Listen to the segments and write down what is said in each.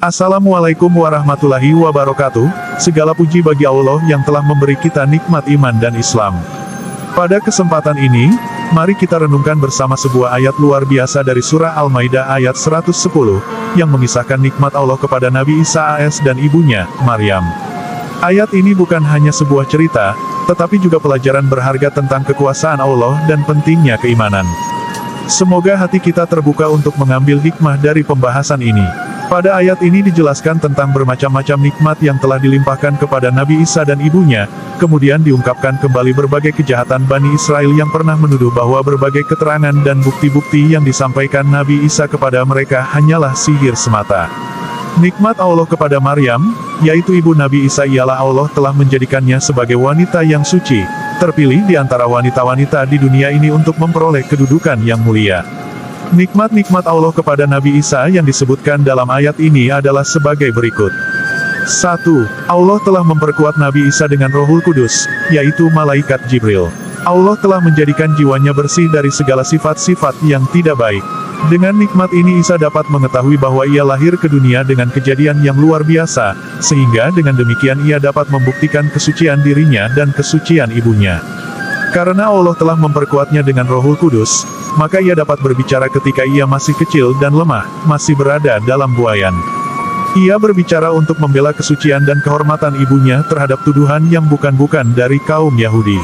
Assalamualaikum warahmatullahi wabarakatuh. Segala puji bagi Allah yang telah memberi kita nikmat iman dan Islam. Pada kesempatan ini, mari kita renungkan bersama sebuah ayat luar biasa dari surah Al-Maidah ayat 110, yang mengisahkan nikmat Allah kepada Nabi Isa AS dan ibunya, Maryam. Ayat ini bukan hanya sebuah cerita, tetapi juga pelajaran berharga tentang kekuasaan Allah dan pentingnya keimanan. Semoga hati kita terbuka untuk mengambil hikmah dari pembahasan ini. Pada ayat ini dijelaskan tentang bermacam-macam nikmat yang telah dilimpahkan kepada Nabi Isa dan ibunya, kemudian diungkapkan kembali berbagai kejahatan Bani Israel yang pernah menuduh bahwa berbagai keterangan dan bukti-bukti yang disampaikan Nabi Isa kepada mereka hanyalah sihir semata. Nikmat Allah kepada Maryam, yaitu ibu Nabi Isa, ialah Allah telah menjadikannya sebagai wanita yang suci, terpilih di antara wanita-wanita di dunia ini untuk memperoleh kedudukan yang mulia. Nikmat-nikmat Allah kepada Nabi Isa yang disebutkan dalam ayat ini adalah sebagai berikut. 1. Allah telah memperkuat Nabi Isa dengan Rohul Kudus, yaitu malaikat Jibril. Allah telah menjadikan jiwanya bersih dari segala sifat-sifat yang tidak baik. Dengan nikmat ini Isa dapat mengetahui bahwa ia lahir ke dunia dengan kejadian yang luar biasa, sehingga dengan demikian ia dapat membuktikan kesucian dirinya dan kesucian ibunya. Karena Allah telah memperkuatnya dengan Rohul Kudus, maka ia dapat berbicara ketika ia masih kecil dan lemah, masih berada dalam buayan. Ia berbicara untuk membela kesucian dan kehormatan ibunya terhadap tuduhan yang bukan-bukan dari kaum Yahudi.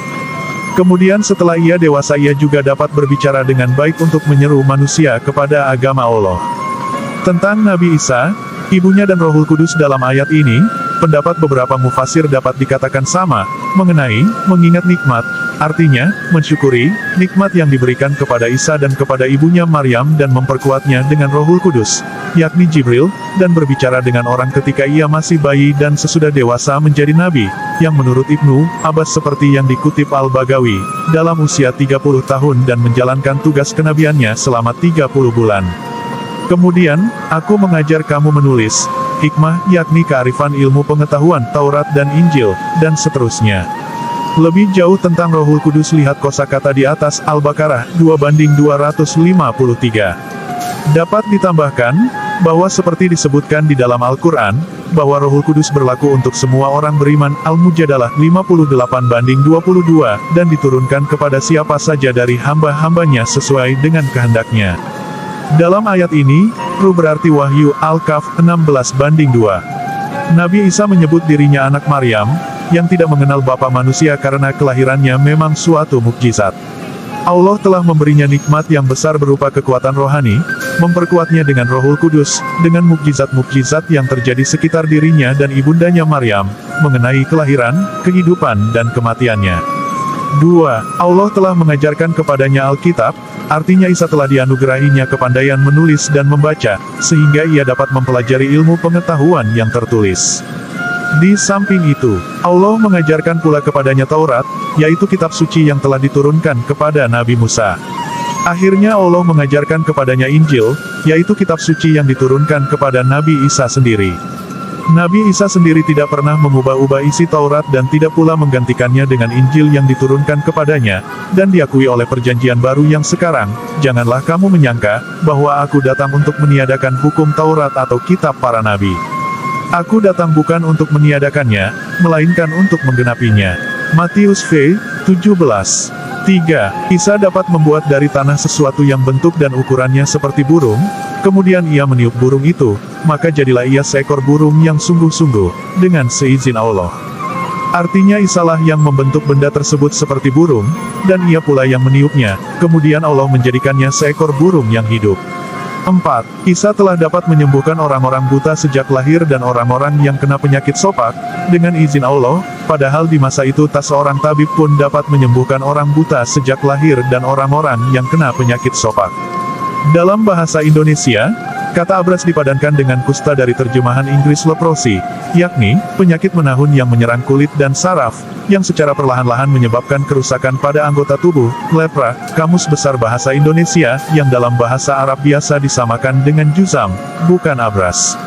Kemudian setelah ia dewasa ia juga dapat berbicara dengan baik untuk menyeru manusia kepada agama Allah. Tentang Nabi Isa, ibunya dan Rohul Kudus dalam ayat ini, pendapat beberapa mufasir dapat dikatakan sama, mengenai, mengingat nikmat, artinya, mensyukuri, nikmat yang diberikan kepada Isa dan kepada ibunya Maryam dan memperkuatnya dengan Rohul Kudus, yakni Jibril, dan berbicara dengan orang ketika ia masih bayi dan sesudah dewasa menjadi nabi, yang menurut Ibnu Abbas seperti yang dikutip Al-Bagawi, dalam usia 30 tahun dan menjalankan tugas kenabiannya selama 30 bulan. Kemudian, aku mengajar kamu menulis, hikmah yakni kearifan ilmu pengetahuan Taurat dan Injil, dan seterusnya. Lebih jauh tentang Rohul Kudus lihat kosakata di atas Al-Baqarah 2:253. Dapat ditambahkan, bahwa seperti disebutkan di dalam Al-Quran, bahwa Rohul Kudus berlaku untuk semua orang beriman Al-Mujadalah 58:22, dan diturunkan kepada siapa saja dari hamba-hambanya sesuai dengan kehendaknya. Dalam ayat ini, Ru berarti wahyu Al-Kahf 16:2. Nabi Isa menyebut dirinya anak Maryam, yang tidak mengenal bapa manusia karena kelahirannya memang suatu mukjizat. Allah telah memberinya nikmat yang besar berupa kekuatan rohani, memperkuatnya dengan Rohul Kudus, dengan mukjizat-mukjizat yang terjadi sekitar dirinya dan ibundanya Maryam, mengenai kelahiran, kehidupan dan kematiannya. 2. Allah telah mengajarkan kepadanya Alkitab, artinya Isa telah dianugerahinya kepandaian menulis dan membaca, sehingga ia dapat mempelajari ilmu pengetahuan yang tertulis. Di samping itu, Allah mengajarkan pula kepadanya Taurat, yaitu kitab suci yang telah diturunkan kepada Nabi Musa. Akhirnya Allah mengajarkan kepadanya Injil, yaitu kitab suci yang diturunkan kepada Nabi Isa sendiri. Nabi Isa sendiri tidak pernah mengubah-ubah isi Taurat dan tidak pula menggantikannya dengan Injil yang diturunkan kepadanya, dan diakui oleh perjanjian baru yang sekarang, janganlah kamu menyangka, bahwa aku datang untuk meniadakan hukum Taurat atau kitab para nabi. Aku datang bukan untuk meniadakannya, melainkan untuk menggenapinya. Matius v. 17. 3. Isa dapat membuat dari tanah sesuatu yang bentuk dan ukurannya seperti burung, kemudian ia meniup burung itu, maka jadilah ia seekor burung yang sungguh-sungguh, dengan seizin Allah. Artinya Isalah yang membentuk benda tersebut seperti burung, dan ia pula yang meniupnya, kemudian Allah menjadikannya seekor burung yang hidup. 4. Isa telah dapat menyembuhkan orang-orang buta sejak lahir dan orang-orang yang kena penyakit sopak, dengan izin Allah, padahal di masa itu tak seorang tabib pun dapat menyembuhkan orang buta sejak lahir dan orang-orang yang kena penyakit sopak. Dalam bahasa Indonesia, kata abras dipadankan dengan kusta dari terjemahan Inggris leprosi, yakni, penyakit menahun yang menyerang kulit dan saraf, yang secara perlahan-lahan menyebabkan kerusakan pada anggota tubuh, lepra, Kamus Besar Bahasa Indonesia, yang dalam bahasa Arab biasa disamakan dengan juzam, bukan abras.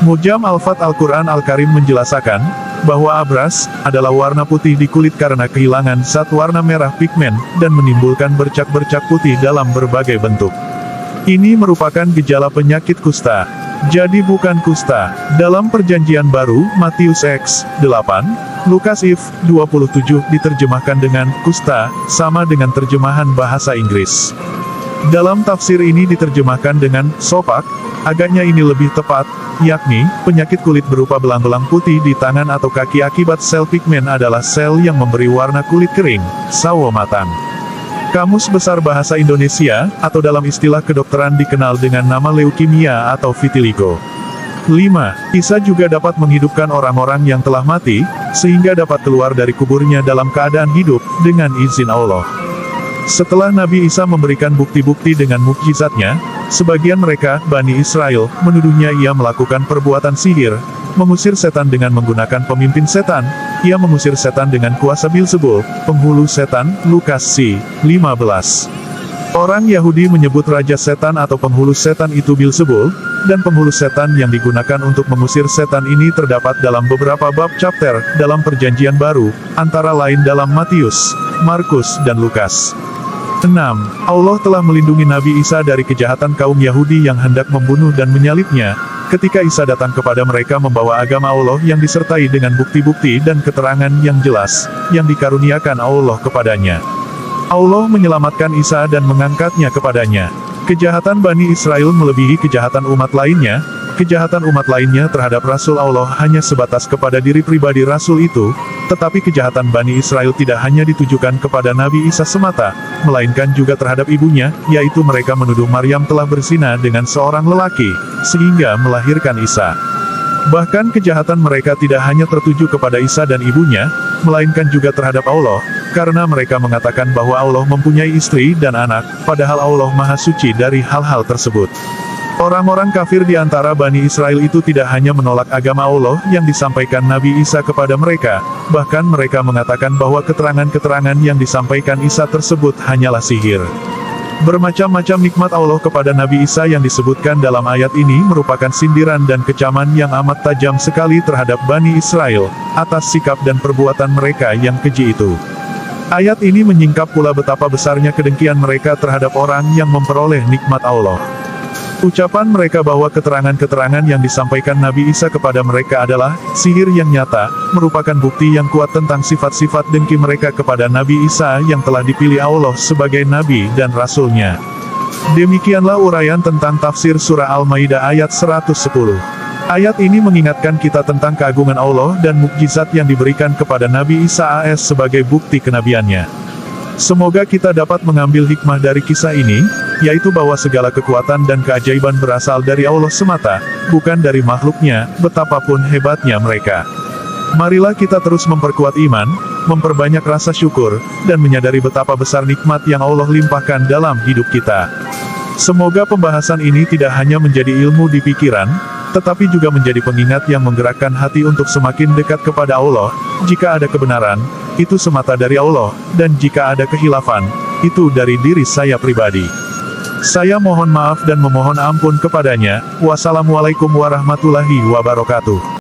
Mujam Al-Fat Al-Quran Al-Karim menjelaskan, bahwa abras, adalah warna putih di kulit karena kehilangan zat warna merah pigmen, dan menimbulkan bercak-bercak putih dalam berbagai bentuk. Ini merupakan gejala penyakit kusta. Jadi bukan kusta. Dalam Perjanjian Baru, Matius X, 8, Lukas If, 27 diterjemahkan dengan kusta, sama dengan terjemahan bahasa Inggris. Dalam tafsir ini diterjemahkan dengan sopak, agaknya ini lebih tepat, yakni, penyakit kulit berupa belang-belang putih di tangan atau kaki akibat sel pigmen adalah sel yang memberi warna kulit kering, sawo matang. Kamus Besar Bahasa Indonesia, atau dalam istilah kedokteran dikenal dengan nama leukemia atau vitiligo. 5. Isa juga dapat menghidupkan orang-orang yang telah mati, sehingga dapat keluar dari kuburnya dalam keadaan hidup, dengan izin Allah. Setelah Nabi Isa memberikan bukti-bukti dengan mukjizatnya, sebagian mereka, Bani Israel, menuduhnya ia melakukan perbuatan sihir, mengusir setan dengan menggunakan pemimpin setan, ia mengusir setan dengan kuasa Bilzebul, penghulu setan, Lukas C. 15. Orang Yahudi menyebut raja setan atau penghulu setan itu Bilzebul, dan penghulu setan yang digunakan untuk mengusir setan ini terdapat dalam beberapa bab chapter, dalam Perjanjian Baru, antara lain dalam Matius, Markus dan Lukas. 6. Allah telah melindungi Nabi Isa dari kejahatan kaum Yahudi yang hendak membunuh dan menyalibnya, ketika Isa datang kepada mereka membawa agama Allah yang disertai dengan bukti-bukti dan keterangan yang jelas, yang dikaruniakan Allah kepadanya. Allah menyelamatkan Isa dan mengangkatnya kepadanya. Kejahatan Bani Israel melebihi kejahatan umat lainnya. Kejahatan umat lainnya terhadap Rasul Allah hanya sebatas kepada diri pribadi Rasul itu, tetapi kejahatan Bani Israel tidak hanya ditujukan kepada Nabi Isa semata, melainkan juga terhadap ibunya, yaitu mereka menuduh Maryam telah berzina dengan seorang lelaki, sehingga melahirkan Isa. Bahkan kejahatan mereka tidak hanya tertuju kepada Isa dan ibunya, melainkan juga terhadap Allah, karena mereka mengatakan bahwa Allah mempunyai istri dan anak, padahal Allah Maha Suci dari hal-hal tersebut. Orang-orang kafir di antara Bani Israel itu tidak hanya menolak agama Allah yang disampaikan Nabi Isa kepada mereka, bahkan mereka mengatakan bahwa keterangan-keterangan yang disampaikan Isa tersebut hanyalah sihir. Bermacam-macam nikmat Allah kepada Nabi Isa yang disebutkan dalam ayat ini merupakan sindiran dan kecaman yang amat tajam sekali terhadap Bani Israel, atas sikap dan perbuatan mereka yang keji itu. Ayat ini menyingkap pula betapa besarnya kedengkian mereka terhadap orang yang memperoleh nikmat Allah. Ucapan mereka bahwa keterangan-keterangan yang disampaikan Nabi Isa kepada mereka adalah sihir yang nyata, merupakan bukti yang kuat tentang sifat-sifat dengki mereka kepada Nabi Isa yang telah dipilih Allah sebagai Nabi dan Rasul-Nya. Demikianlah uraian tentang tafsir surah Al-Maidah ayat 110. Ayat ini mengingatkan kita tentang keagungan Allah dan mukjizat yang diberikan kepada Nabi Isa AS sebagai bukti kenabiannya. Semoga kita dapat mengambil hikmah dari kisah ini, yaitu bahwa segala kekuatan dan keajaiban berasal dari Allah semata, bukan dari makhluknya, betapapun hebatnya mereka. Marilah kita terus memperkuat iman, memperbanyak rasa syukur, dan menyadari betapa besar nikmat yang Allah limpahkan dalam hidup kita. Semoga pembahasan ini tidak hanya menjadi ilmu di pikiran, tetapi juga menjadi pengingat yang menggerakkan hati untuk semakin dekat kepada Allah. Jika ada kebenaran, itu semata dari Allah, dan jika ada kehilafan, itu dari diri saya pribadi. Saya mohon maaf dan memohon ampun kepadanya. Wassalamualaikum warahmatullahi wabarakatuh.